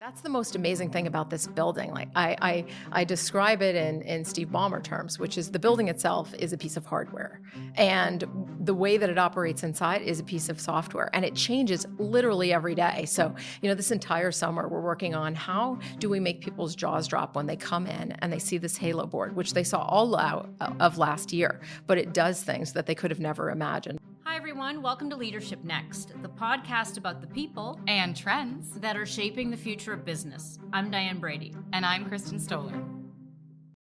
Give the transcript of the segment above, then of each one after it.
That's the most amazing thing about this building. Like I describe it in Steve Ballmer terms, which is the building itself is a piece of hardware, and the way that it operates inside is a piece of software, and it changes literally every day. So, this entire summer we're working on how do we make people's jaws drop when they come in and they see this Halo board, which they saw all out of last year, but it does things that they could have never imagined. Hi, everyone. Welcome to Leadership Next, the podcast about the people and trends that are shaping the future of business. I'm Diane Brady. And I'm Kristen Stoller.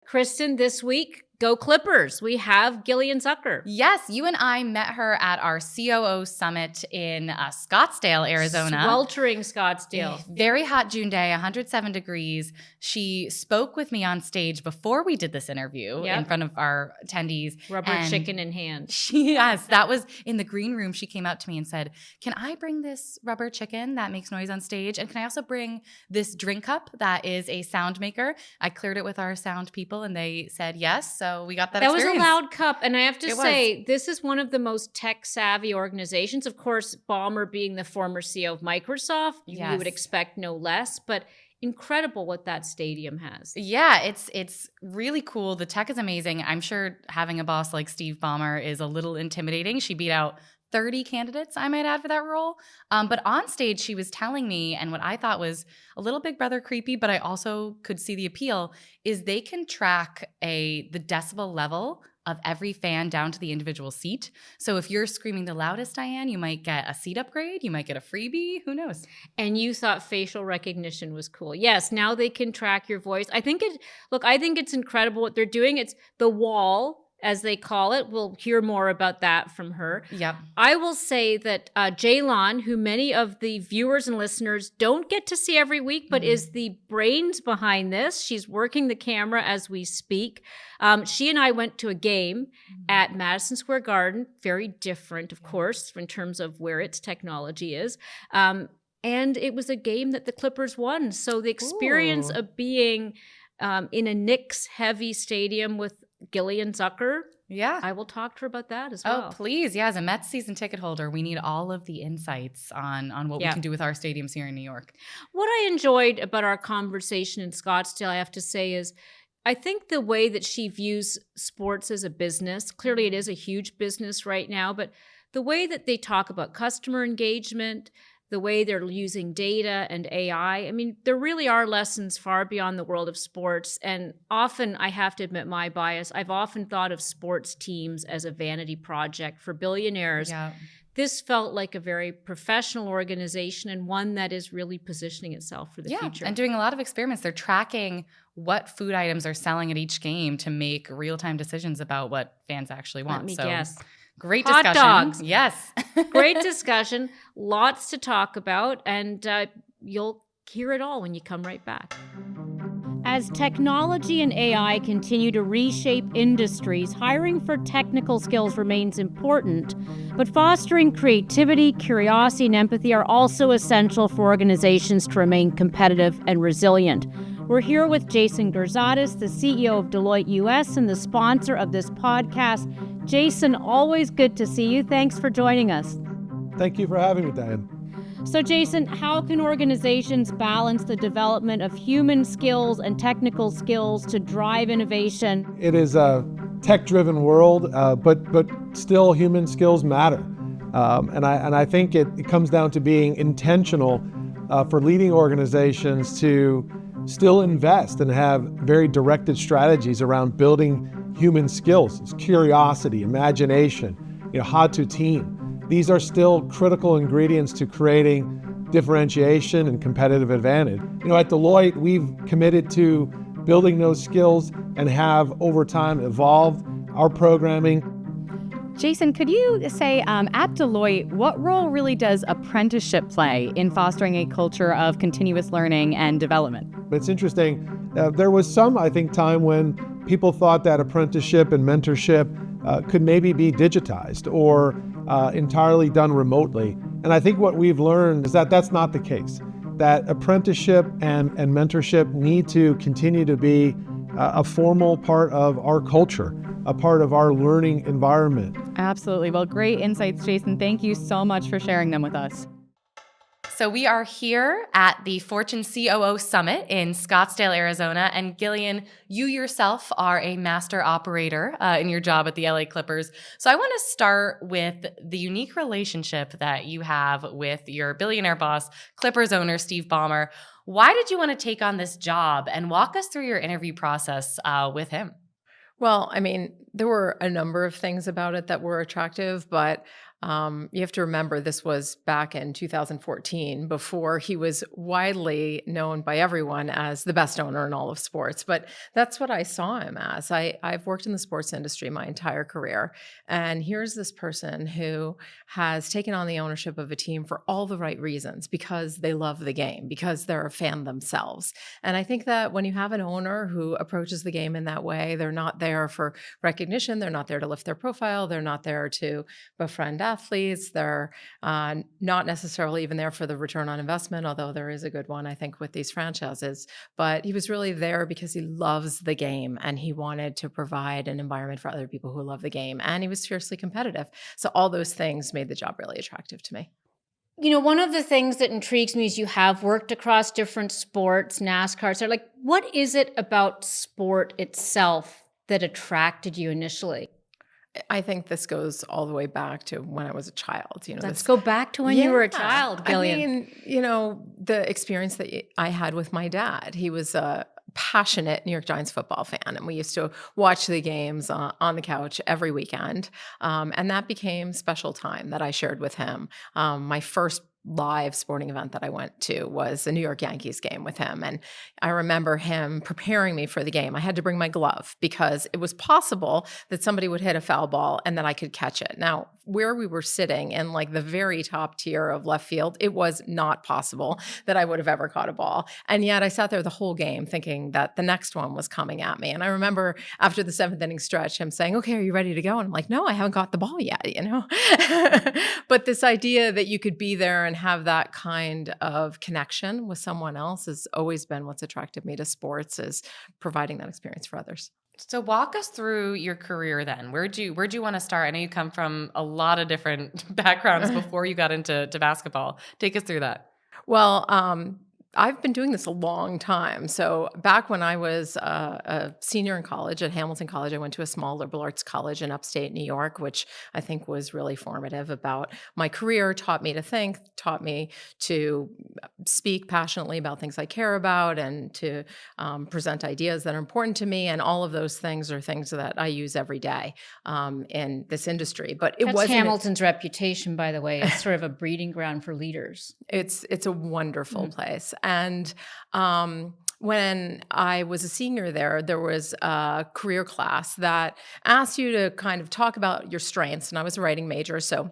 Kristen, this week, go Clippers. We have Gillian Zucker. Yes, you and I met her at our COO summit in Scottsdale, Arizona. Sweltering Scottsdale. Very hot June day, 107 degrees. She spoke with me on stage before we did this interview in front of our attendees. Rubber chicken in hand. Yes, that was in the green room. She came out to me and said, can I bring this rubber chicken that makes noise on stage? And can I also bring this drink cup that is a sound maker? I cleared it with our sound people and they said yes. So we got that experience. That was a loud cup. And I have to say, this is one of the most tech-savvy organizations. Of course, Ballmer being the former CEO of Microsoft, you would expect no less. But incredible what that stadium has. Yeah, it's really cool. The tech is amazing. I'm sure having a boss like Steve Ballmer is a little intimidating. She beat out 30 candidates, I might add, for that role. But on stage, she was telling me, and what I thought was a little Big Brother creepy, but I also could see the appeal, is they can track the decibel level of every fan down to the individual seat. So if you're screaming the loudest, Diane, you might get a seat upgrade, you might get a freebie, who knows? And you thought facial recognition was cool. Yes, now they can track your voice. I think it's incredible what they're doing. It's the wall, as they call it. We'll hear more about that from her. Yep. I will say that Jaylon, who many of the viewers and listeners don't get to see every week, but is the brains behind this. She's working the camera as we speak. She and I went to a game at Madison Square Garden. Very different, of course, in terms of where its technology is. And it was a game that the Clippers won. So the experience of being in a Knicks-heavy stadium with Gillian Zucker. Yeah. I will talk to her about that as well. Oh, please. Yeah, as a Mets season ticket holder, we need all of the insights on what we can do with our stadiums here in New York. What I enjoyed about our conversation in Scottsdale, I have to say, is I think the way that she views sports as a business, clearly it is a huge business right now, but the way that they talk about customer engagement, the way they're using data and AI. I mean, there really are lessons far beyond the world of sports. And often, I have to admit my bias, I've often thought of sports teams as a vanity project for billionaires. Yeah. This felt like a very professional organization and one that is really positioning itself for the future. And doing a lot of experiments. They're tracking what food items are selling at each game to make real-time decisions about what fans actually want. Let me guess. Great Hot discussion. dogs. Yes. Great discussion. Lots to talk about. And you'll hear it all when you come right back. As technology and AI continue to reshape industries, hiring for technical skills remains important. But fostering creativity, curiosity, and empathy are also essential for organizations to remain competitive and resilient. We're here with Jason Gerzadis, the CEO of Deloitte US and the sponsor of this podcast. Jason, always good to see you. Thanks for joining us. Thank you for having me, Diane. So, Jason, how can organizations balance the development of human skills and technical skills to drive innovation? It is a tech-driven world, but still human skills matter. And I think it comes down to being intentional for leading organizations to still invest and have very directed strategies around building human skills. It's curiosity, imagination, how to team. These are still critical ingredients to creating differentiation and competitive advantage. At Deloitte, we've committed to building those skills and have over time evolved our programming. Jason, could you say at Deloitte, what role really does apprenticeship play in fostering a culture of continuous learning and development? It's interesting. There was some, I think, time when people thought that apprenticeship and mentorship could maybe be digitized or entirely done remotely. And I think what we've learned is that that's not the case, that apprenticeship and mentorship need to continue to be a formal part of our culture, a part of our learning environment. Absolutely. Well, great insights, Jason. Thank you so much for sharing them with us. So we are here at the Fortune COO Summit in Scottsdale, Arizona. And Gillian, you yourself are a master operator in your job at the LA Clippers. So I want to start with the unique relationship that you have with your billionaire boss, Clippers owner Steve Ballmer. Why did you want to take on this job, and walk us through your interview process with him? Well, I mean, there were a number of things about it that were attractive, but you have to remember this was back in 2014, before he was widely known by everyone as the best owner in all of sports. But that's what I saw him as. I've worked in the sports industry my entire career, and here's this person who has taken on the ownership of a team for all the right reasons, because they love the game, because they're a fan themselves. And I think that when you have an owner who approaches the game in that way, they're not there for recognition, they're not there to lift their profile, they're not there to befriend athletes. They're not necessarily even there for the return on investment, although there is a good one, I think, with these franchises. But he was really there because he loves the game, and he wanted to provide an environment for other people who love the game. And he was fiercely competitive. So all those things made the job really attractive to me. You know, one of the things that intrigues me is you have worked across different sports, NASCAR. So, like, what is it about sport itself that attracted you initially? I think this goes all the way back to when I was a child. Let's go back to when you were a child, Gillian. I mean, the experience that I had with my dad. He was a passionate New York Giants football fan, and we used to watch the games on the couch every weekend. And that became special time that I shared with him. My first live sporting event that I went to was a New York Yankees game with him. And I remember him preparing me for the game. I had to bring my glove because it was possible that somebody would hit a foul ball and that I could catch it. Now, where we were sitting in like the very top tier of left field, it was not possible that I would have ever caught a ball. And yet I sat there the whole game thinking that the next one was coming at me. And I remember after the 7th inning stretch, him saying, "Okay, are you ready to go?" And I'm like, "No, I haven't got the ball yet," But this idea that you could be there and have that kind of connection with someone else has always been what's attracted me to sports, is providing that experience for others. So walk us through your career then. Where'd you want to start? I know you come from a lot of different backgrounds before you got into basketball. Take us through that. Well, I've been doing this a long time. So back when I was a senior in college at Hamilton College, I went to a small liberal arts college in upstate New York, which I think was really formative about my career, taught me to think, taught me to speak passionately about things I care about, and to present ideas that are important to me. And all of those things are things that I use every day in this industry. But it wasn't Hamilton's reputation, by the way. It's sort of a breeding ground for leaders. It's a wonderful place. And when I was a senior there was a career class that asked you to kind of talk about your strengths. And I was a writing major, so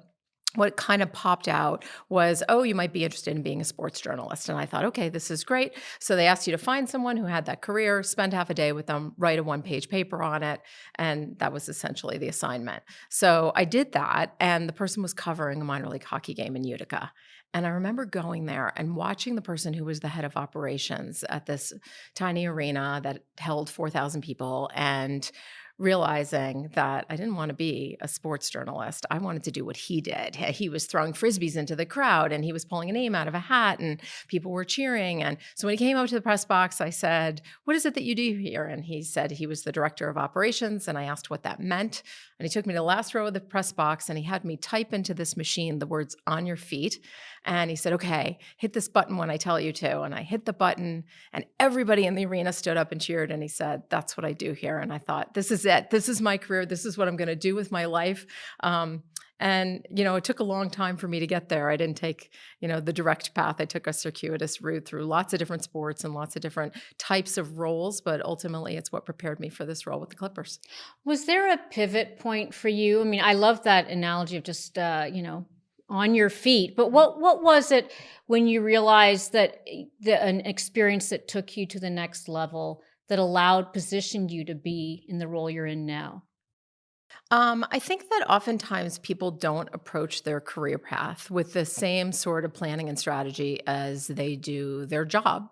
what kind of popped out was, oh, you might be interested in being a sports journalist. And I thought, okay, this is great. So they asked you to find someone who had that career, spend half a day with them, write a 1-page paper on it. And that was essentially the assignment. So I did that. And the person was covering a minor league hockey game in Utica. And I remember going there and watching the person who was the head of operations at this tiny arena that held 4,000 people, and realizing that I didn't want to be a sports journalist. I wanted to do what he did. He was throwing frisbees into the crowd, and he was pulling a name out of a hat, and people were cheering. And so when he came up to the press box, I said, "What is it that you do here?" And he said he was the director of operations. And I asked what that meant. And he took me to the last row of the press box, and he had me type into this machine the words "on your feet." And he said, "Okay, hit this button when I tell you to." And I hit the button, and everybody in the arena stood up and cheered. And he said, "That's what I do here." And I thought, this is it. This is my career. This is what I'm going to do with my life. And, it took a long time for me to get there. I didn't take, the direct path. I took a circuitous route through lots of different sports and lots of different types of roles. But ultimately, it's what prepared me for this role with the Clippers. Was there a pivot point for you? I mean, I love that analogy of just, on your feet. But what was it when you realized that an experience that took you to the next level, that positioned you to be in the role you're in now? I think that oftentimes people don't approach their career path with the same sort of planning and strategy as they do their job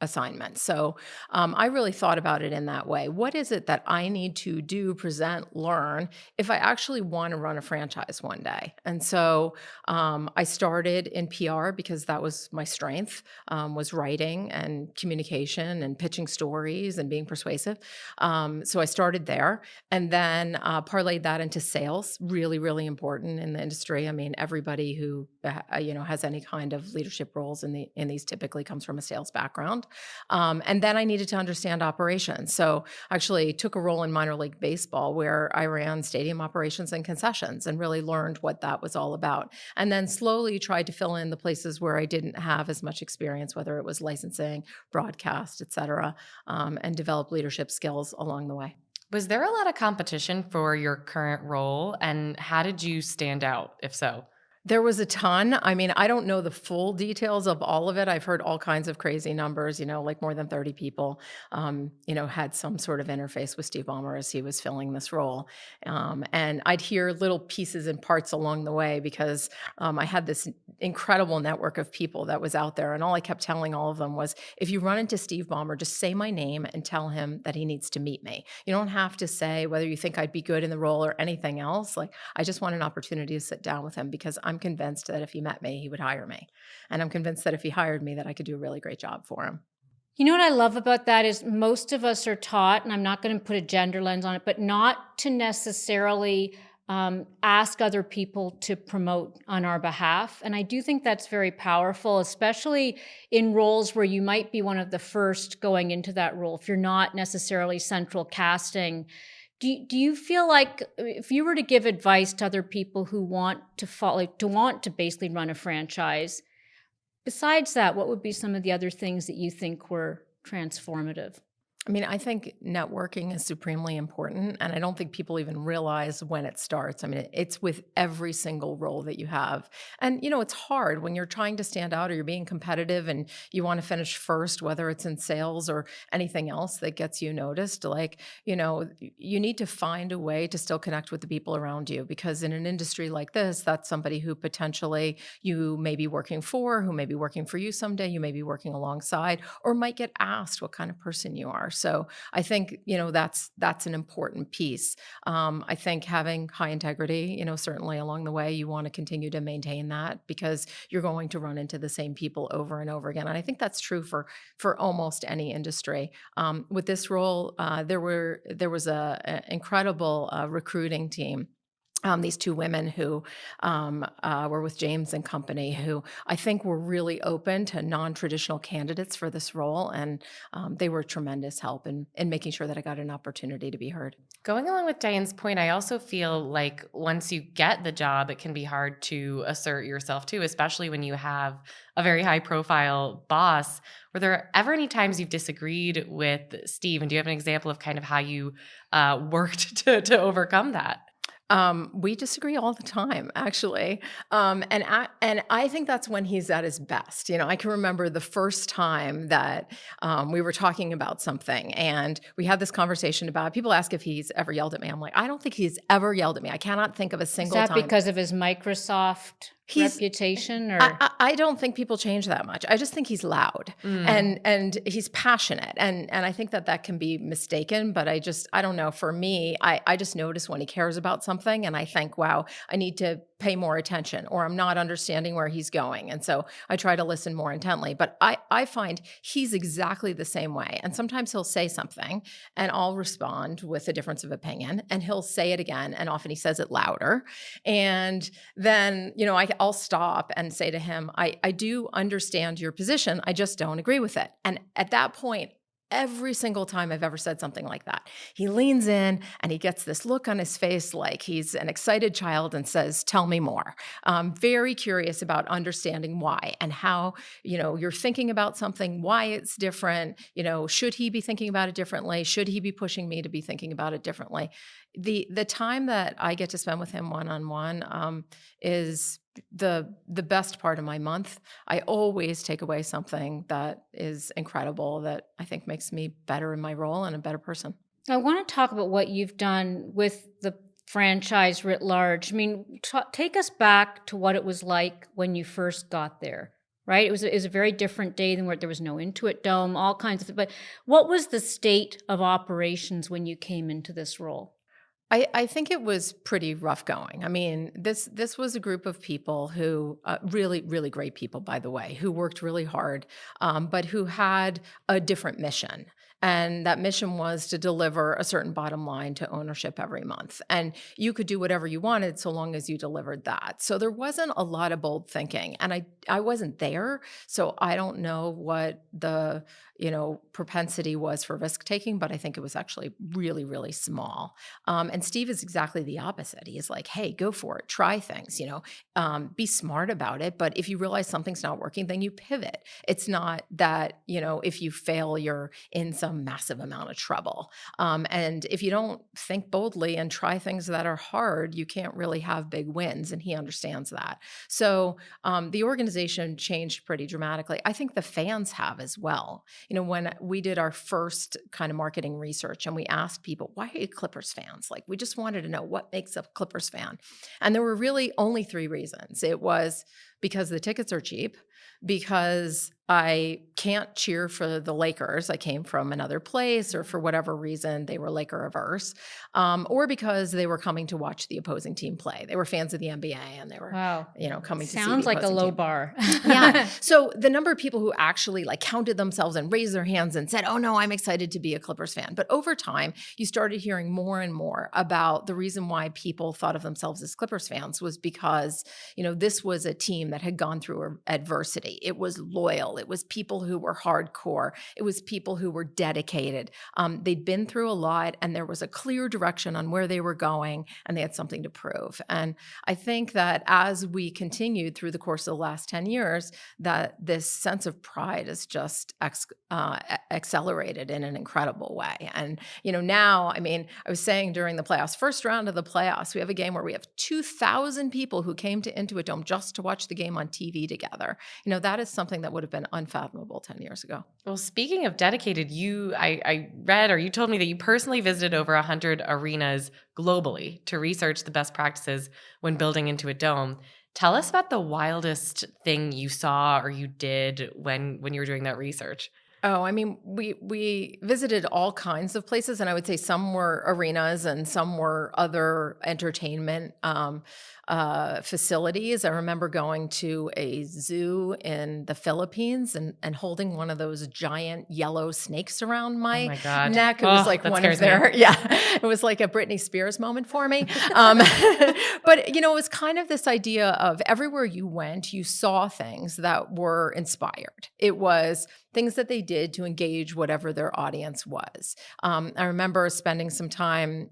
assignment. So I really thought about it in that way. What is it that I need to do, present, learn if I actually want to run a franchise one day? And so I started in PR because that was my strength, was writing and communication and pitching stories and being persuasive. So I started there and then parlayed that into sales, really, really important in the industry. I mean, everybody who has any kind of leadership roles in these typically comes from a sales background. And then I needed to understand operations. So I actually took a role in minor league baseball where I ran stadium operations and concessions and really learned what that was all about. And then slowly tried to fill in the places where I didn't have as much experience, whether it was licensing, broadcast, et cetera, and develop leadership skills along the way. Was there a lot of competition for your current role, and how did you stand out, if so? There was a ton. I mean, I don't know the full details of all of it. I've heard all kinds of crazy numbers, like more than 30 people, had some sort of interface with Steve Ballmer as he was filling this role. And I'd hear little pieces and parts along the way because I had this incredible network of people that was out there. And all I kept telling all of them was, if you run into Steve Ballmer, just say my name and tell him that he needs to meet me. You don't have to say whether you think I'd be good in the role or anything else. Like, I just want an opportunity to sit down with him because I'm convinced that if he met me, he would hire me. And I'm convinced that if he hired me, that I could do a really great job for him. You know what I love about that is most of us are taught, and I'm not going to put a gender lens on it, but not to necessarily ask other people to promote on our behalf. And I do think that's very powerful, especially in roles where you might be one of the first going into that role. If you're not necessarily central casting, do you feel like if you were to give advice to other people who want to basically run a franchise, besides that, what would be some of the other things that you think were transformative? I mean, I think networking is supremely important, and I don't think people even realize when it starts. I mean, it's with every single role that you have. And, it's hard when you're trying to stand out or you're being competitive and you want to finish first, whether it's in sales or anything else that gets you noticed. Like, you need to find a way to still connect with the people around you, because in an industry like this, that's somebody who potentially you may be working for, who may be working for you someday, you may be working alongside, or might get asked what kind of person you are. So I think, that's an important piece. I think having high integrity, certainly along the way, you want to continue to maintain that because you're going to run into the same people over and over again. And I think that's true for almost any industry. With this role, there was an incredible recruiting team. These two women who were with James and Company, who I think were really open to non-traditional candidates for this role. And they were a tremendous help in making sure that I got an opportunity to be heard. Going along with Diane's point, I also feel like once you get the job, it can be hard to assert yourself too, especially when you have a very high-profile boss. Were there ever any times you've disagreed with Steve? And do you have an example of kind of how you worked to overcome that? We disagree all the time, actually. And I think that's when he's at his best. I can remember the first time that we were talking about something and we had this conversation about, people ask if he's ever yelled at me. I'm like, I don't think he's ever yelled at me. I cannot think of a single time. Is that because of his Microsoft reputation? Or I don't think people change that much. I just think he's loud and he's passionate. And I think that can be mistaken, but I don't know. For me, I just notice when he cares about something and I think, wow, I need to pay more attention, or I'm not understanding where he's going. And so I try to listen more intently. But I find he's exactly the same way. And sometimes he'll say something and I'll respond with a difference of opinion, and he'll say it again. And often he says it louder. And then, I'll stop and say to him, I do understand your position. I just don't agree with it. And at that point, every single time I've ever said something like that, he leans in and he gets this look on his face like he's an excited child and says, tell me more. Very curious about understanding why and how, you're thinking about something, why it's different. Should he be thinking about it differently? Should he be pushing me to be thinking about it differently? The time that I get to spend with him one-on-one is the best part of my month. I always take away something that is incredible that I think makes me better in my role and a better person. I want to talk about what you've done with the franchise writ large. I mean, take us back to what it was like when you first got there. right? It was a very different day than where there was no Intuit Dome, all kinds of. But what was the state of operations when you came into this role? I think it was pretty rough going. I mean, this was a group of people who really, really great people, by the way, who worked really hard, but who had a different mission. And that mission was to deliver a certain bottom line to ownership every month. And you could do whatever you wanted so long as you delivered that. So there wasn't a lot of bold thinking. And I wasn't there, so I don't know what the propensity was for risk taking, but I think it was actually really, really small. And Steve is exactly the opposite. He is like, hey, go for it, try things, be smart about it. But if you realize something's not working, then you pivot. It's not that, if you fail, you're in some massive amount of trouble. And if you don't think boldly and try things that are hard, you can't really have big wins. And he understands that. So the organization changed pretty dramatically. I think the fans have as well. When we did our first kind of marketing research and we asked people, why are you Clippers fans? Like, we just wanted to know what makes a Clippers fan. And there were really only 3 reasons. It was because the tickets are cheap, because I can't cheer for the Lakers. I came from another place, or for whatever reason, they were Laker averse, or because they were coming to watch the opposing team play. They were fans of the NBA and they were, coming to see the Sounds like a opposing low team. bar. Yeah. So the number of people who actually counted themselves and raised their hands and said, oh no, I'm excited to be a Clippers fan. But over time, you started hearing more and more about the reason why people thought of themselves as Clippers fans was because, this was a team that had gone through adversity. It was loyal. It was people who were hardcore. It was people who were dedicated. They'd been through a lot and there was a clear direction on where they were going and they had something to prove. And I think that as we continued through the course of the last 10 years, that this sense of pride is just accelerated in an incredible way. And, now, I was saying during the playoffs, first round of the playoffs, we have a game where we have 2,000 people who came to Intuit Dome just to watch the game on TV together. That is something that would have been unfathomable 10 years ago. Well, speaking of dedicated, I read, or you told me that you personally visited over 100 arenas globally to research the best practices when building Intuit Dome. Tell us about the wildest thing you saw or you did when you were doing that research. Oh, we visited all kinds of places, and I would say some were arenas and some were other entertainment facilities. I remember going to a zoo in the Philippines and holding one of those giant yellow snakes around my neck. It was like one of their, it was like a Britney Spears moment for me. But, it was kind of this idea of everywhere you went, you saw things that were inspired. It was things that they did to engage whatever their audience was. I remember spending some time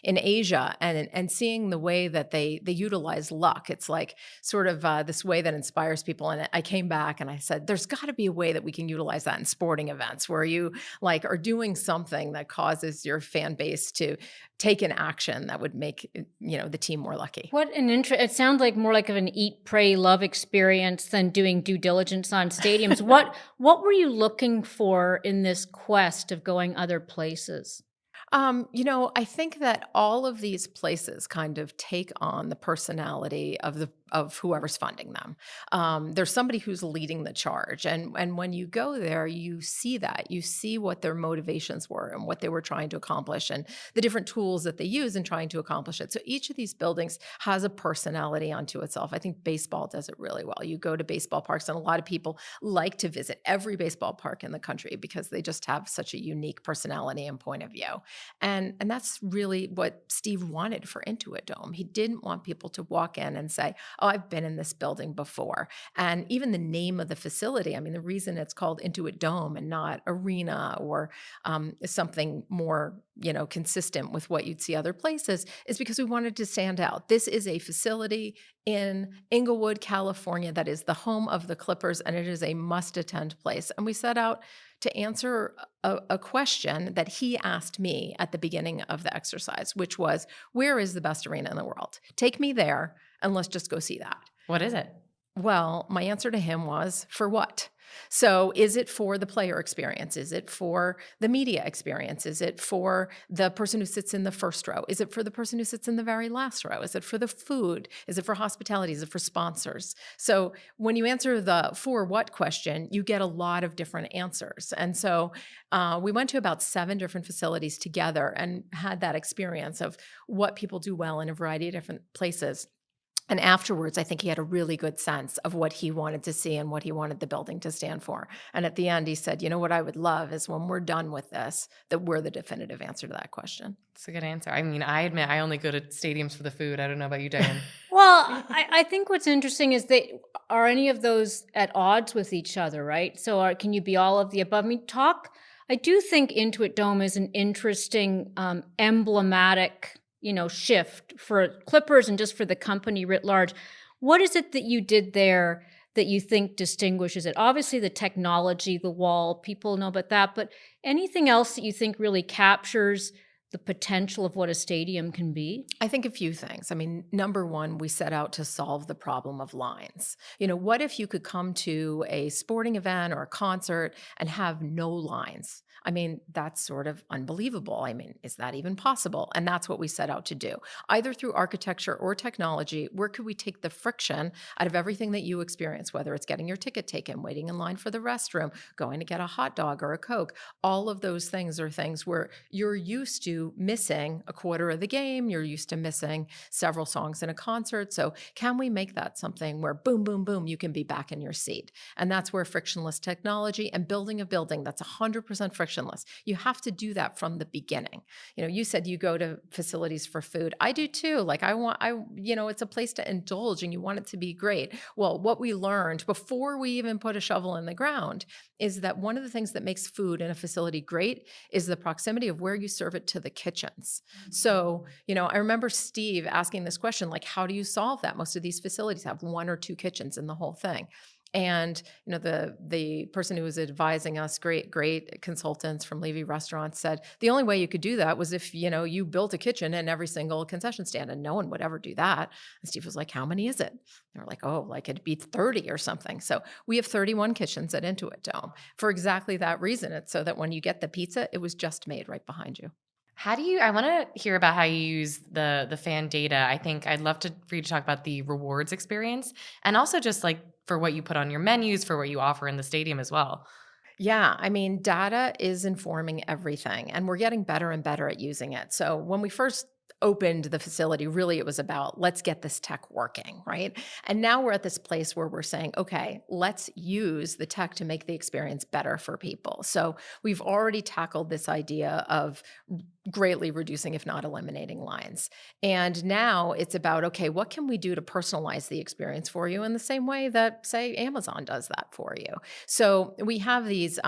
in Asia and seeing the way that they utilize luck. It's like sort of this way that inspires people. And I came back and I said, there's got to be a way that we can utilize that in sporting events where you are doing something that causes your fan base to take an action that would make the team more lucky. What an it sounds like more like of an eat, pray, love experience than doing due diligence on stadiums. What were you looking for in this quest of going other places? I think that all of these places kind of take on the personality of whoever's funding them. There's somebody who's leading the charge. And when you go there, you see that. You see what their motivations were and what they were trying to accomplish and the different tools that they use in trying to accomplish it. So each of these buildings has a personality unto itself. I think baseball does it really well. You go to baseball parks, and a lot of people like to visit every baseball park in the country because they just have such a unique personality and point of view. And that's really what Steve wanted for Intuit Dome. He didn't want people to walk in and say, oh, I've been in this building before. And even the name of the facility, the reason it's called Intuit Dome and not arena or something more, consistent with what you'd see other places is because we wanted to stand out. This is a facility in Inglewood, California that is the home of the Clippers, and it is a must-attend place. And we set out to answer a question that he asked me at the beginning of the exercise, which was, where is the best arena in the world? Take me there and let's just go see that. What is it? Well, my answer to him was, for what? So is it for the player experience? Is it for the media experience? Is it for the person who sits in the first row? Is it for the person who sits in the very last row? Is it for the food? Is it for hospitality? Is it for sponsors? So when you answer the for what question, you get a lot of different answers. And so we went to about 7 different facilities together and had that experience of what people do well in a variety of different places. And afterwards, I think he had a really good sense of what he wanted to see and what he wanted the building to stand for. And at the end, he said, you know, what I would love is when we're done with this, that we're the definitive answer to that question. That's a good answer. I mean, I admit I only go to stadiums for the food. I don't know about you, Diane. Well, I think what's interesting is are any of those at odds with each other, right? So can you be all of the above? I mean, I do think Intuit Dome is an interesting, emblematic, shift for Clippers and just for the company writ large. What is it that you did there that you think distinguishes it? Obviously the technology, the wall, people know about that, but anything else that you think really captures the potential of what a stadium can be? I think a few things. I mean, number one, we set out to solve the problem of lines. What if you could come to a sporting event or a concert and have no lines? I mean, that's sort of unbelievable. I mean, is that even possible? And that's what we set out to do. Either through architecture or technology, where could we take the friction out of everything that you experience, whether it's getting your ticket taken, waiting in line for the restroom, going to get a hot dog or a Coke? All of those things are things where you're used to missing a quarter of the game, you're used to missing several songs in a concert. So can we make that something where boom, boom, boom, you can be back in your seat? And that's where frictionless technology and building a building that's 100% frictionless. You have to do that from the beginning. You said you go to facilities for food. I do too. Like it's a place to indulge and you want it to be great. Well, what we learned before we even put a shovel in the ground is that one of the things that makes food in a facility great is the proximity of where you serve it to the kitchens. So, I remember Steve asking this question, like, how do you solve that? Most of these facilities have 1 or 2 kitchens in the whole thing. And the person who was advising us, great consultants from Levy Restaurants, said the only way you could do that was if you built a kitchen in every single concession stand, and no one would ever do that. And Steve was like, "How many is it?" They were like, "Oh, like it'd be 30 or something." So we have 31 kitchens at Intuit Dome for exactly that reason. It's so that when you get the pizza, it was just made right behind you. I want to hear about how you use the fan data. I think I'd love for you to talk about the rewards experience and also just like for what you put on your menus, for what you offer in the stadium as well. Yeah, I mean, data is informing everything, and we're getting better and better at using it. So when we first opened the facility, really it was about let's get this tech working, right? And now we're at this place where we're saying, okay, let's use the tech to make the experience better for people. So we've already tackled this idea of greatly reducing, if not eliminating, lines. And now it's about, okay, what can we do to personalize the experience for you in the same way that, say, Amazon does that for you? So we have these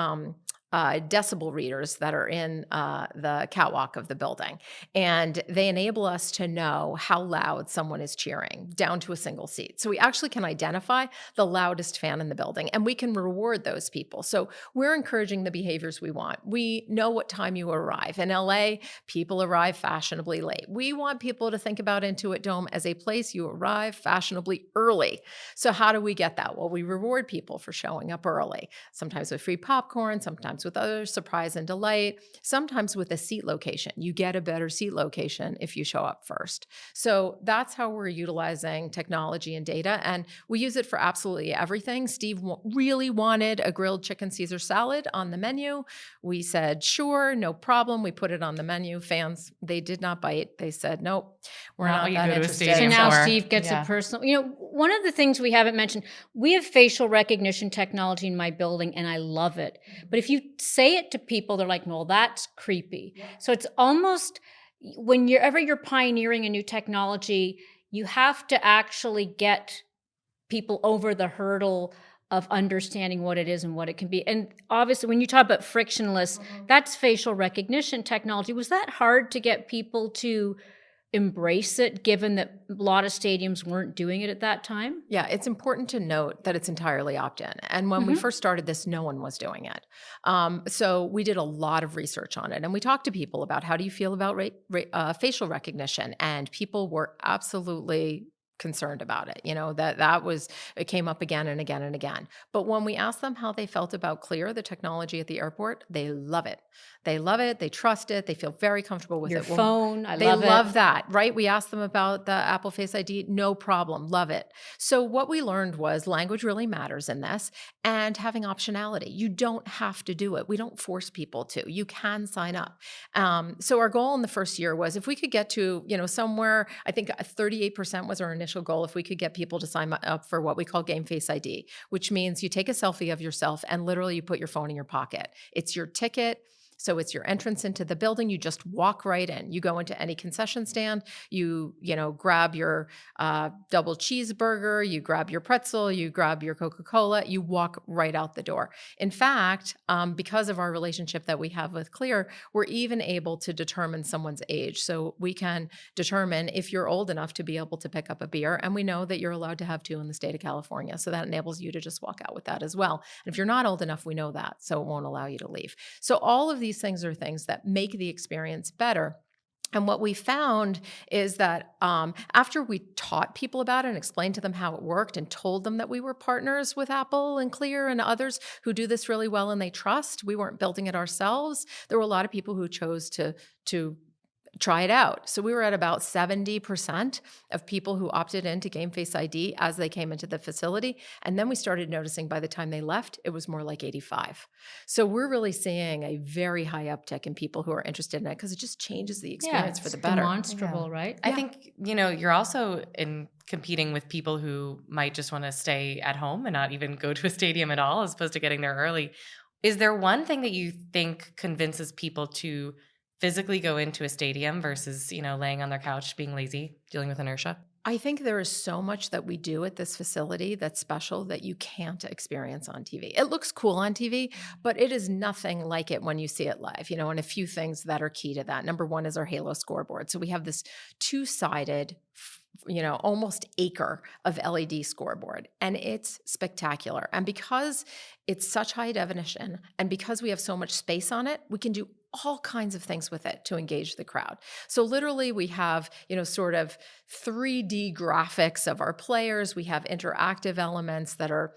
decibel readers that are in the catwalk of the building. And they enable us to know how loud someone is cheering down to a single seat. So we actually can identify the loudest fan in the building and we can reward those people. So we're encouraging the behaviors we want. We know what time you arrive. In LA, people arrive fashionably late. We want people to think about Intuit Dome as a place you arrive fashionably early. So how do we get that? Well, we reward people for showing up early, sometimes with free popcorn, sometimes with other surprise and delight, sometimes with a seat location. You get a better seat location if you show up first. So that's how we're utilizing technology and data. And we use it for absolutely everything. Steve really wanted a grilled chicken Caesar salad on the menu. We said, sure, no problem. We put it on the menu. Fans, they did not bite. They said, nope, we're not that interested. So now Steve gets a personal, one of the things we haven't mentioned, we have facial recognition technology in my building and I love it. But if you say it to people, they're like, well, that's creepy. Yeah. So it's almost whenever you're pioneering a new technology, you have to actually get people over the hurdle of understanding what it is and what it can be. And obviously, when you talk about frictionless, that's facial recognition technology. Was that hard to get people to embrace it, given that a lot of stadiums weren't doing it at that time? Yeah, it's important to note that it's entirely opt-in. And when we first started this, no one was doing it. So we did a lot of research on it. And we talked to people about how do you feel about facial recognition? And people were absolutely concerned about it. It came up again and again and again. But when we asked them how they felt about Clear, the technology at the airport, they love it. They love it. They trust it. They feel very comfortable with Your it. phone, They love it. love that, right? We asked them about the Apple Face ID. No problem. Love it. So what we learned was language really matters in this, and having optionality. You don't have to do it. We don't force people to. You can sign up. So our goal in the first year was if we could get to, somewhere, I think 38% was our initial goal, if we could get people to sign up for what we call Game Face ID, which means you take a selfie of yourself and literally you put your phone in your pocket. It's your ticket. So it's your entrance into the building. You just walk right in. You go into any concession stand. You grab your double cheeseburger. You grab your pretzel. You grab your Coca-Cola. You walk right out the door. In fact, because of our relationship that we have with Clear, we're even able to determine someone's age. So we can determine if you're old enough to be able to pick up a beer. And we know that you're allowed to have 2 in the state of California. So that enables you to just walk out with that as well. And if you're not old enough, we know that. So it won't allow you to leave. So all of these things are things that make the experience better. And what we found is that after we taught people about it and explained to them how it worked and told them that we were partners with Apple and Clear and others who do this really well and they trust, we weren't building it ourselves, there were a lot of people who chose to try it out. So we were at about 70% of people who opted into Game Face ID as they came into the facility. And then we started noticing by the time they left, it was more like 85. So we're really seeing a very high uptick in people who are interested in it because it just changes the experience for the better. Demonstrable, right? I think, you're also in competing with people who might just want to stay at home and not even go to a stadium at all, as opposed to getting there early. Is there one thing that you think convinces people to physically go into a stadium versus, laying on their couch, being lazy, dealing with inertia? I think there is so much that we do at this facility that's special that you can't experience on TV. It looks cool on TV, but it is nothing like it when you see it live, and a few things that are key to that. Number one is our Halo scoreboard. So we have this 2-sided almost acre of LED scoreboard, and it's spectacular. And because it's such high definition and because we have so much space on it, we can do all kinds of things with it to engage the crowd. So literally we have, sort of 3D graphics of our players. We have interactive elements that are,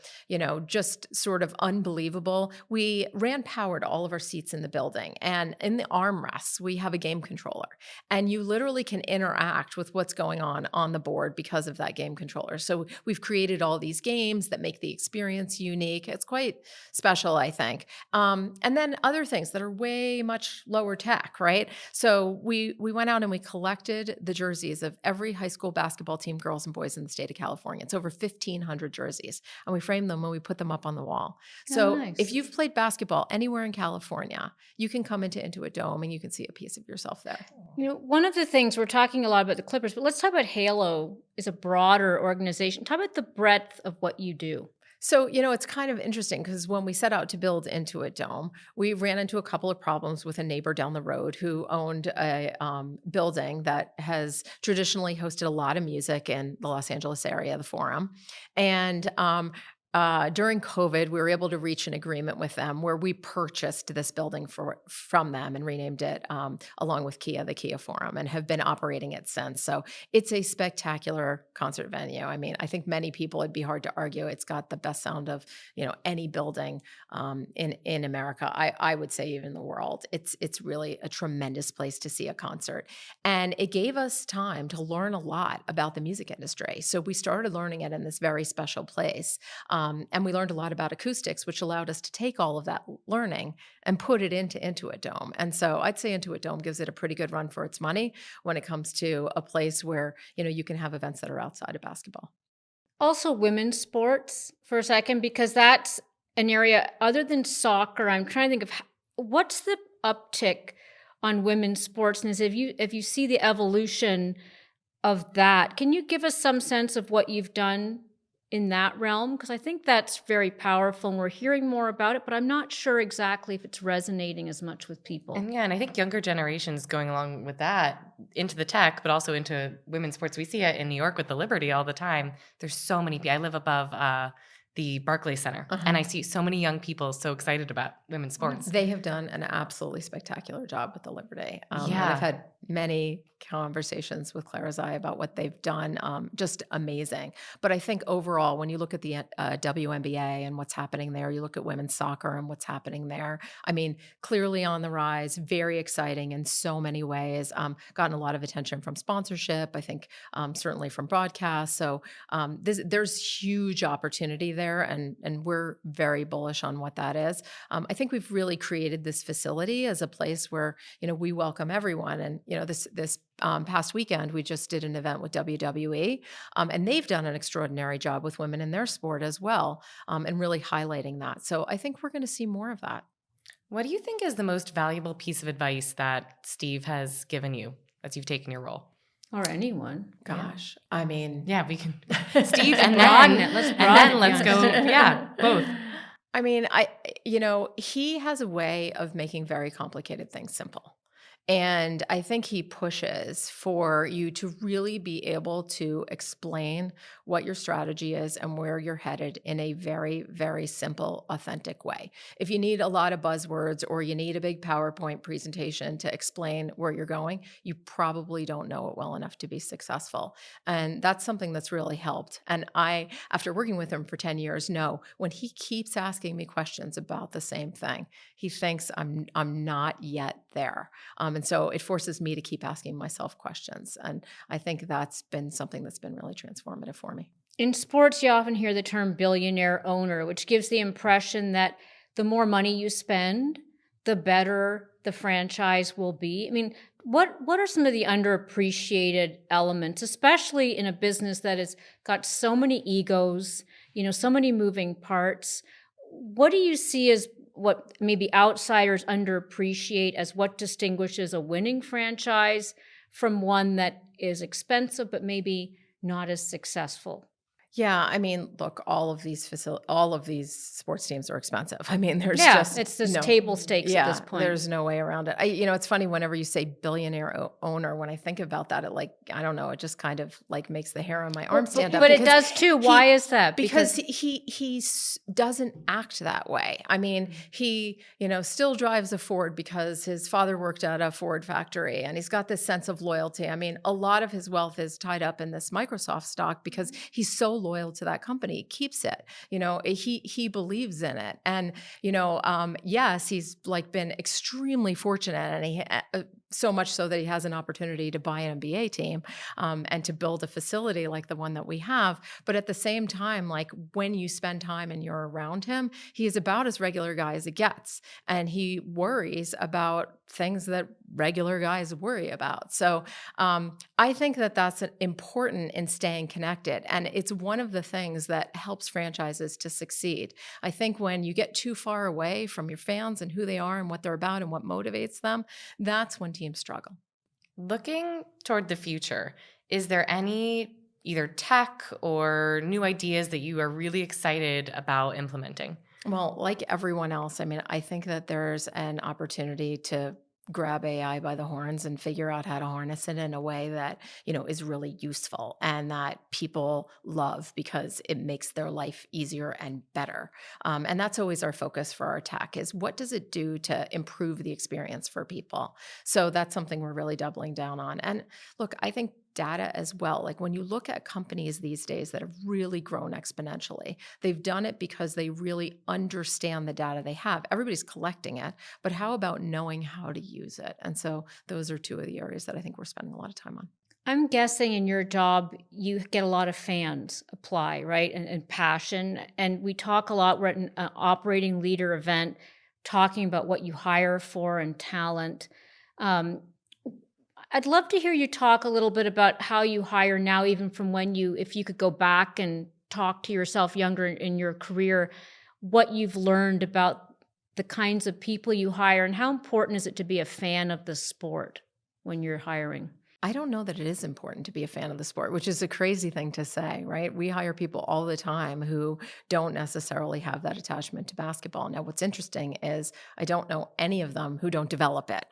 just sort of unbelievable. We ran power to all of our seats in the building, and in the armrests, we have a game controller, and you literally can interact with what's going on the board because of that game controller. So we've created all these games that make the experience unique. It's quite special, I think. And then other things that are way much lower tech, right? So we went out and we collected the jerseys of every high school basketball team, girls and boys in the state of California. It's over 1,500 jerseys, and we framed them and we put them up on the wall. So nice. If you've played basketball anywhere in California, you can come into Intuit Dome and you can see a piece of yourself there. One of the things we're talking a lot about the Clippers, but let's talk about Halo as a broader organization. Talk about the breadth of what you do. So, it's kind of interesting because when we set out to build Intuit Dome, we ran into a couple of problems with a neighbor down the road who owned a building that has traditionally hosted a lot of music in the Los Angeles area, the Forum. And during COVID, we were able to reach an agreement with them where we purchased this building from them and renamed it along with Kia, the Kia Forum, and have been operating it since. So it's a spectacular concert venue. I mean, I think many people, it'd be hard to argue, it's got the best sound of any building in America. I would say even the world. It's really a tremendous place to see a concert, and it gave us time to learn a lot about the music industry. So we started learning it in this very special place. And we learned a lot about acoustics, which allowed us to take all of that learning and put it into Intuit Dome. And so I'd say Intuit Dome gives it a pretty good run for its money when it comes to a place where, you can have events that are outside of basketball. Also women's sports for a second, because that's an area other than soccer. I'm trying to think of what's the uptick on women's sports, and if you see the evolution of that, can you give us some sense of what you've done in that realm? Because I think that's very powerful and we're hearing more about it, but I'm not sure exactly if it's resonating as much with people. And I think younger generations going along with that into the tech, but also into women's sports. We see it in New York with the Liberty all the time. There's so many people. I live above the Barclays Center, and I see so many young people so excited about women's sports. They have done an absolutely spectacular job with the Labor Day. And Yeah. I've had many conversations with Claire Zai about what they've done. Just amazing. But I think overall, when you look at the WNBA and what's happening there, you look at women's soccer and what's happening there. I mean, clearly on the rise, very exciting in so many ways. Gotten a lot of attention from sponsorship, I think certainly from broadcast. So there's huge opportunity there, and we're very bullish on what that is. I think we've really created this facility as a place where, we welcome everyone. And, this past weekend, we just did an event with WWE, and they've done an extraordinary job with women in their sport as well, and really highlighting that. So I think we're going to see more of that. What do you think is the most valuable piece of advice that Steve has given you as you've taken your role? Or anyone. Gosh, I mean, Yeah, we can. Steve, and Broaden then it. Let's and broaden then let's it. go. Yeah, both. I mean, he has a way of making very complicated things simple. And I think he pushes for you to really be able to explain what your strategy is and where you're headed in a very, very simple, authentic way. If you need a lot of buzzwords or you need a big PowerPoint presentation to explain where you're going, you probably don't know it well enough to be successful. And that's something that's really helped. And I, after working with him for 10 years, know when he keeps asking me questions about the same thing, he thinks I'm not yet there. And so it forces me to keep asking myself questions. And I think that's been something that's been really transformative for me. In sports, you often hear the term billionaire owner, which gives the impression that the more money you spend, the better the franchise will be. I mean, what are some of the underappreciated elements, especially in a business that has got so many egos, so many moving parts? What do you see as what maybe outsiders underappreciate as what distinguishes a winning franchise from one that is expensive but maybe not as successful? Yeah, I mean, look, all of these sports teams are expensive. I mean, there's it's just table stakes at this point. There's no way around it. It's funny whenever you say billionaire owner, when I think about that, I don't know, it just kind of makes the hair on my arm stand up. But it does too. Why is that? Because he doesn't act that way. I mean, he, still drives a Ford because his father worked at a Ford factory, and he's got this sense of loyalty. I mean, a lot of his wealth is tied up in this Microsoft stock because he's so loyal to that company. He keeps it. He believes in it. And, yes, he's been extremely fortunate, and he so much so that he has an opportunity to buy an NBA team and to build a facility like the one that we have. But at the same time, when you spend time and you're around him, he is about as regular guy as it gets. And he worries about things that regular guys worry about. So I think that that's important in staying connected. And it's one of the things that helps franchises to succeed. I think when you get too far away from your fans and who they are and what they're about and what motivates them, that's when teams struggle. Looking toward the future, is there any either tech or new ideas that you are really excited about implementing? Well, like everyone else, I mean, I think that there's an opportunity to grab AI by the horns and figure out how to harness it in a way that, is really useful and that people love because it makes their life easier and better. And that's always our focus for our tech is what does it do to improve the experience for people? So that's something we're really doubling down on. And look, I think data as well. When you look at companies these days that have really grown exponentially, they've done it because they really understand the data they have. Everybody's collecting it, but how about knowing how to use it? And so those are two of the areas that I think we're spending a lot of time on. I'm guessing in your job, you get a lot of fans apply, right? And passion. And we talk a lot, we're at an operating leader event, talking about what you hire for and talent. I'd love to hear you talk a little bit about how you hire now, even from if you could go back and talk to yourself younger in your career, what you've learned about the kinds of people you hire and how important is it to be a fan of the sport when you're hiring? I don't know that it is important to be a fan of the sport, which is a crazy thing to say, right? We hire people all the time who don't necessarily have that attachment to basketball. Now, what's interesting is I don't know any of them who don't develop it,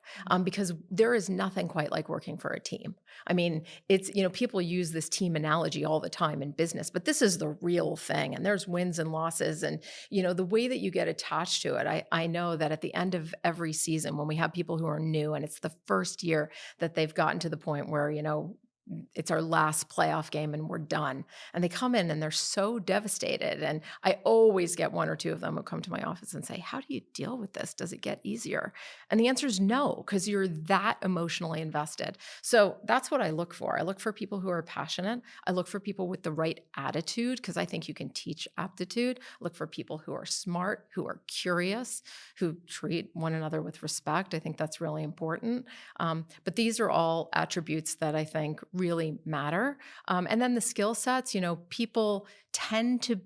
because there is nothing quite like working for a team. I mean, it's, people use this team analogy all the time in business, but this is the real thing. And there's wins and losses. And, the way that you get attached to it, I know that at the end of every season, when we have people who are new and it's the first year that they've gotten to the point where, it's our last playoff game and we're done. And they come in and they're so devastated. And I always get one or two of them who come to my office and say, how do you deal with this? Does it get easier? And the answer is no, because you're that emotionally invested. So that's what I look for. I look for people who are passionate. I look for people with the right attitude, because I think you can teach aptitude. I look for people who are smart, who are curious, who treat one another with respect. I think that's really important. But these are all attributes that I think really matter. And then the skill sets, people tend to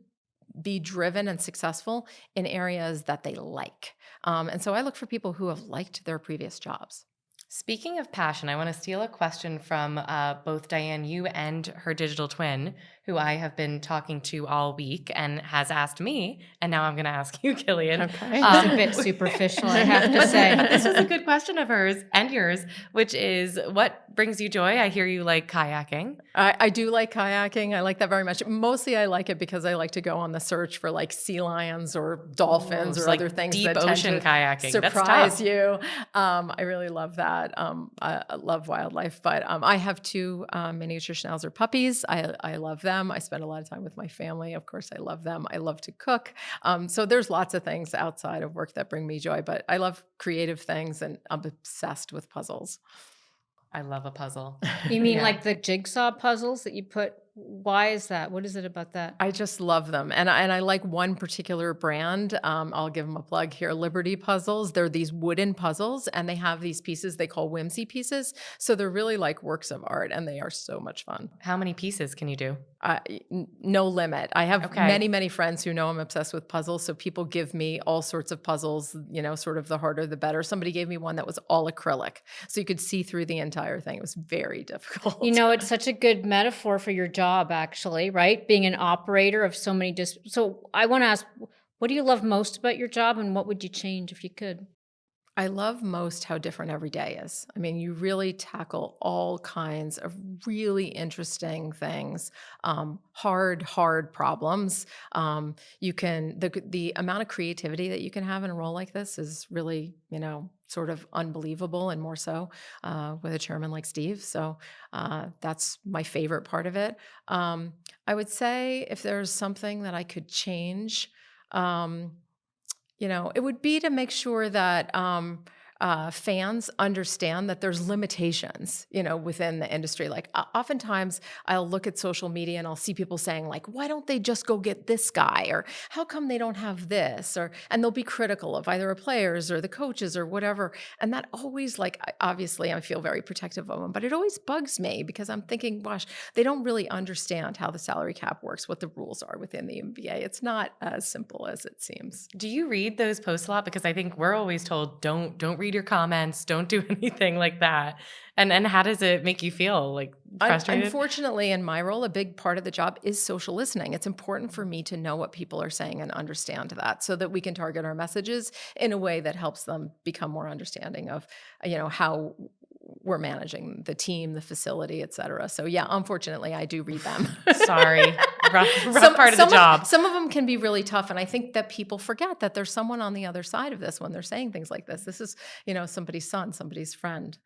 be driven and successful in areas that they like. And so I look for people who have liked their previous jobs. Speaking of passion, I want to steal a question from both Diane, you and her digital twin, who I have been talking to all week and has asked me, and now I'm going to ask you, Gillian. Okay. It's a bit superficial, I have to say. But this was a good question of hers and yours, which is, what brings you joy? I hear you like kayaking. I do like kayaking. I like that very much. Mostly I like it because I like to go on the search for like sea lions or dolphins or like other things deep that tend ocean to kayaking. surprise you. I really love that. I love wildlife, but I have two miniature Schnauzer puppies. I love them. I spend a lot of time with my family. Of course, I love them. I love to cook. So there's lots of things outside of work that bring me joy, but I love creative things and I'm obsessed with puzzles. I love a puzzle. You mean like the jigsaw puzzles that you put? Why is that? What is it about that? I just love them. And I like one particular brand. I'll give them a plug here, Liberty Puzzles. They're these wooden puzzles and they have these pieces they call whimsy pieces. So they're really like works of art and they are so much fun. How many pieces can you do? No limit. I have many, many friends who know I'm obsessed with puzzles. So people give me all sorts of puzzles, sort of the harder, the better. Somebody gave me one that was all acrylic. So you could see through the entire thing. It was very difficult. It's such a good metaphor for your job, actually, right? Being an operator of so many. So I want to ask, what do you love most about your job and what would you change if you could? I love most how different every day is. I mean, you really tackle all kinds of really interesting things, hard problems. The amount of creativity that you can have in a role like this is really, sort of unbelievable, and more so with a chairman like Steve. So that's my favorite part of it. I would say if there's something that I could change, it would be to make sure that fans understand that there's limitations, within the industry. Like oftentimes I'll look at social media and I'll see people saying like, why don't they just go get this guy? Or how come they don't have this? And they'll be critical of either the players or the coaches or whatever. And that always, like, obviously I feel very protective of them, but it always bugs me because I'm thinking, gosh, they don't really understand how the salary cap works, what the rules are within the NBA. It's not as simple as it seems. Do you read those posts a lot? Because I think we're always told, don't read your comments, don't do anything like that. And how does it make you feel? Like frustrated? Unfortunately, in my role, a big part of the job is social listening. It's important for me to know what people are saying and understand that so that we can target our messages in a way that helps them become more understanding of, how we're managing the team, the facility, et cetera. So yeah, unfortunately, I do read them. Sorry. Rough part of the job. Some of them can be really tough. And I think that people forget that there's someone on the other side of this when they're saying things like this. This is, somebody's son, somebody's friend.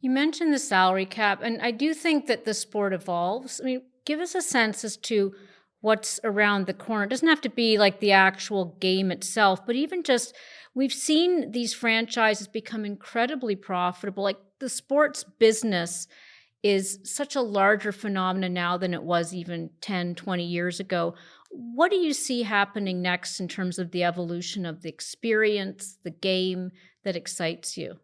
You mentioned the salary cap, and I do think that the sport evolves. I mean, give us a sense as to what's around the corner. It doesn't have to be like the actual game itself, but even just, we've seen these franchises become incredibly profitable. Like the sports business is such a larger phenomenon now than it was even 10, 20 years ago. What do you see happening next in terms of the evolution of the experience, the game that excites you?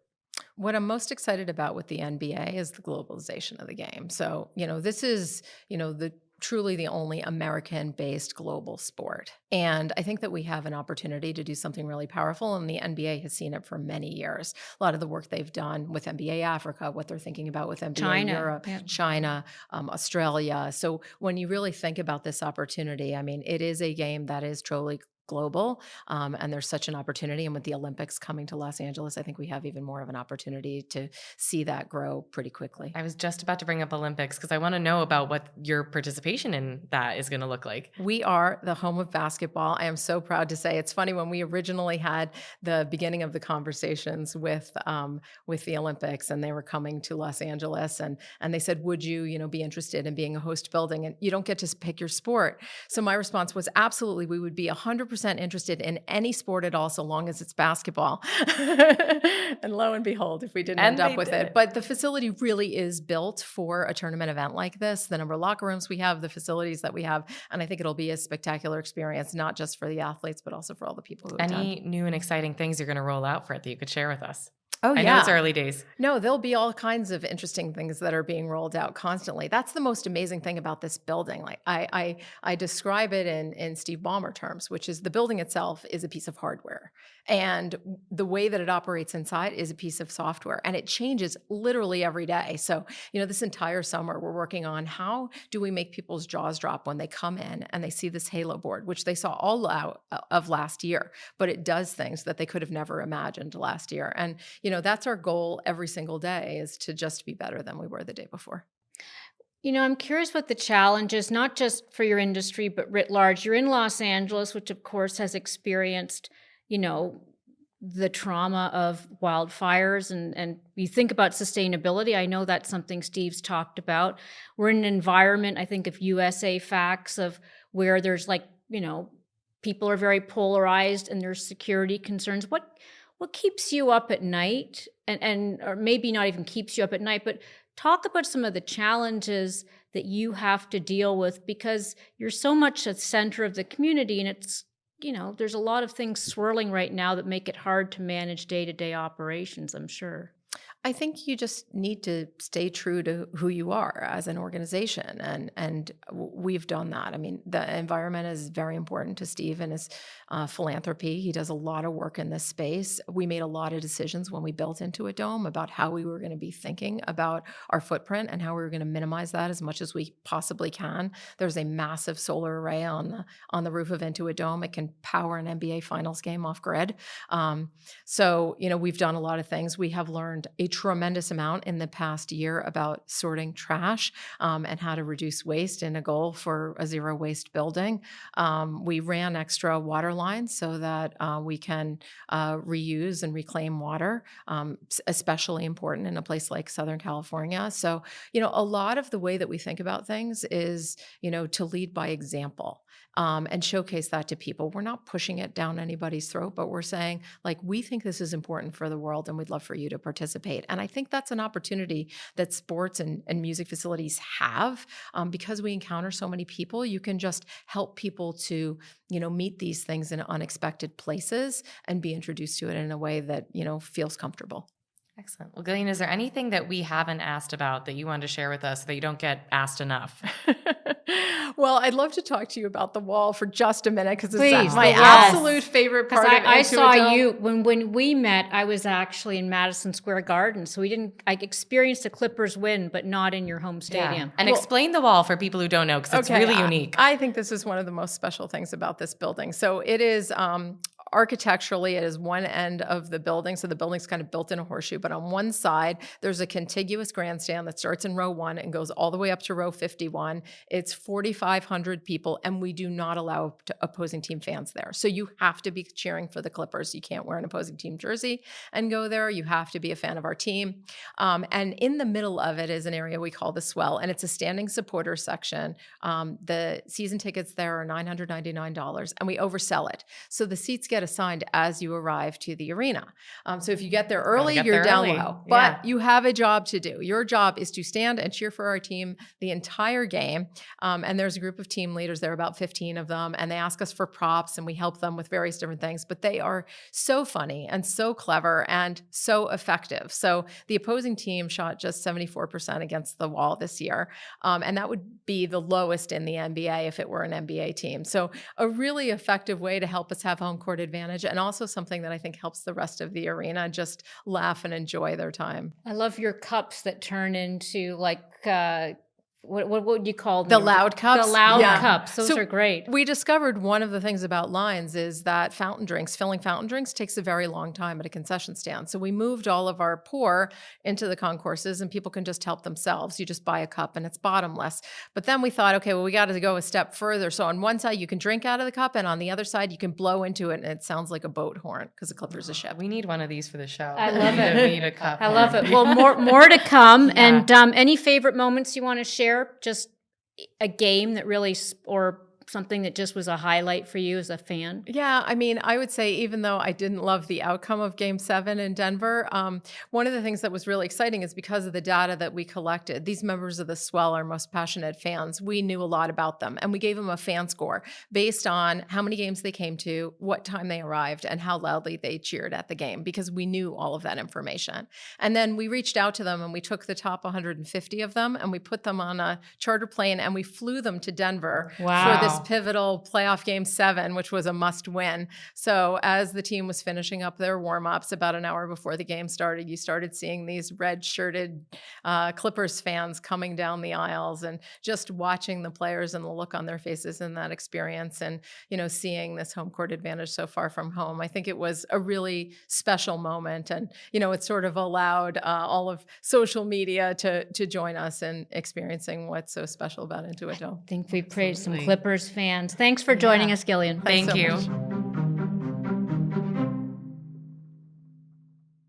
What I'm most excited about with the NBA is the globalization of the game. So, this is, the truly the only American-based global sport. And I think that we have an opportunity to do something really powerful, and the NBA has seen it for many years. A lot of the work they've done with NBA Africa, what they're thinking about with NBA China, Europe, yeah. China, Australia. So when you really think about this opportunity, I mean, it is a game that is truly global, and there's such an opportunity. And with the Olympics coming to Los Angeles, I think we have even more of an opportunity to see that grow pretty quickly. I was just about to bring up Olympics because I want to know about what your participation in that is going to look like. We are the home of basketball. I am so proud to say. It's funny, when we originally had the beginning of the conversations with the Olympics, and they were coming to Los Angeles, and they said, would you be interested in being a host building? And you don't get to pick your sport. So my response was, absolutely, we would be 100% interested in any sport at all, so long as it's basketball. And lo and behold, if we didn't end up with it. But the facility really is built for a tournament event like this. The number of locker rooms we have, the facilities that we have, and I think it'll be a spectacular experience, not just for the athletes, but also for all the people who attend. Any new and exciting things you're going to roll out for it that you could share with us? Oh, yeah. I know it's early days. No, there'll be all kinds of interesting things that are being rolled out constantly. That's the most amazing thing about this building. Like I describe it in Steve Ballmer terms, which is the building itself is a piece of hardware. And the way that it operates inside is a piece of software. And it changes literally every day. So, this entire summer we're working on how do we make people's jaws drop when they come in and they see this Halo board, which they saw all out of last year, but it does things that they could have never imagined last year. And, that's our goal every single day, is to just be better than we were the day before. I'm curious what the challenge is, not just for your industry, but writ large. You're in Los Angeles, which of course has experienced, the trauma of wildfires, and you think about sustainability. I know that's something Steve's talked about. We're in an environment, I think, of USA facts, of where there's people are very polarized and there's security concerns. What keeps you up at night, and or maybe not even keeps you up at night, but talk about some of the challenges that you have to deal with, because you're so much at the center of the community, and it's, there's a lot of things swirling right now that make it hard to manage day-to-day operations, I'm sure. I think you just need to stay true to who you are as an organization, and we've done that. I mean, the environment is very important to Steve and his philanthropy. He does a lot of work in this space. We made a lot of decisions when we built Intuit Dome about how we were going to be thinking about our footprint and how we were going to minimize that as much as we possibly can. There's a massive solar array on the roof of Intuit Dome. It can power an NBA Finals game off grid. So we've done a lot of things. We have learned a tremendous amount in the past year about sorting trash and how to reduce waste, in a goal for a zero waste building. We ran extra water lines so that we can reuse and reclaim water, especially important in a place like Southern California. So, a lot of the way that we think about things is, to lead by example. And showcase that to people. We're not pushing it down anybody's throat, but we're saying, we think this is important for the world and we'd love for you to participate. And I think that's an opportunity that sports and music facilities have, because we encounter so many people. You can just help people to, meet these things in unexpected places and be introduced to it in a way that, feels comfortable. Excellent. Well, Gillian, is there anything that we haven't asked about that you wanted to share with us that you don't get asked enough? Well, I'd love to talk to you about the wall for just a minute, because Please, it's my yes. absolute favorite part of Intuit I saw Dome. you when we met. I was actually in Madison Square Garden, so I experienced a Clippers win, but not in your home stadium. Yeah. And explain the wall for people who don't know, because it's really unique. I think this is one of the most special things about this building. So it is architecturally, it is one end of the building. So the building's kind of built in a horseshoe, but on one side, there's a contiguous grandstand that starts in row 1 and goes all the way up to row 51. It's 4,500 people, and we do not allow opposing team fans there. So you have to be cheering for the Clippers. You can't wear an opposing team jersey and go there. You have to be a fan of our team. And in the middle of it is an area we call the Swell, and it's a standing supporter section. The season tickets there are $999, and we oversell it. So the seats get get assigned as you arrive to the arena. So if you get there early, get you're there down early. low. Yeah. But you have a job to do. Your job is to stand and cheer for our team the entire game. And there's a group of team leaders. There are about 15 of them. And they ask us for props and we help them with various different things. But they are so funny and so clever and so effective. So the opposing team shot just 74% against the wall this year. And that would be the lowest in the NBA if it were an NBA team. So a really effective way to help us have home court advantage, and also something that I think helps the rest of the arena just laugh and enjoy their time. I love your cups that turn into like what would you call them? The loud cups? The loud Yeah. cups. Those So are great. We discovered one of the things about lines is that filling fountain drinks takes a very long time at a concession stand. So we moved all of our pour into the concourses and people can just help themselves. You just buy a cup and it's bottomless. But then we thought, okay, well, we got to go a step further. So on one side, you can drink out of the cup, and on the other side, you can blow into it and it sounds like a boat horn because the Clipper's a ship. We need one of these for the show. I love it. We need a cup. I love it. Well, more to come. Yeah. And any favorite moments you want to share? Just a game that really, or something that just was a highlight for you as a fan? Yeah, I mean, I would say even though I didn't love the outcome of Game 7 in Denver, one of the things that was really exciting is because of the data that we collected. These members of the Swell, our most passionate fans, we knew a lot about them, and we gave them a fan score based on how many games they came to, what time they arrived, and how loudly they cheered at the game, because we knew all of that information. And then we reached out to them and we took the top 150 of them and we put them on a charter plane and we flew them to Denver Wow. for this pivotal playoff Game 7, which was a must win. So as the team was finishing up their warm-ups about an hour before the game started, you started seeing these red-shirted Clippers fans coming down the aisles and just watching the players and the look on their faces in that experience, and seeing this home court advantage so far from home. I think it was a really special moment, and it sort of allowed all of social media to join us in experiencing what's so special about Intuit Dome. I think we praised some Clippers fans. Thanks for joining us, Gillian. Thank so you. much.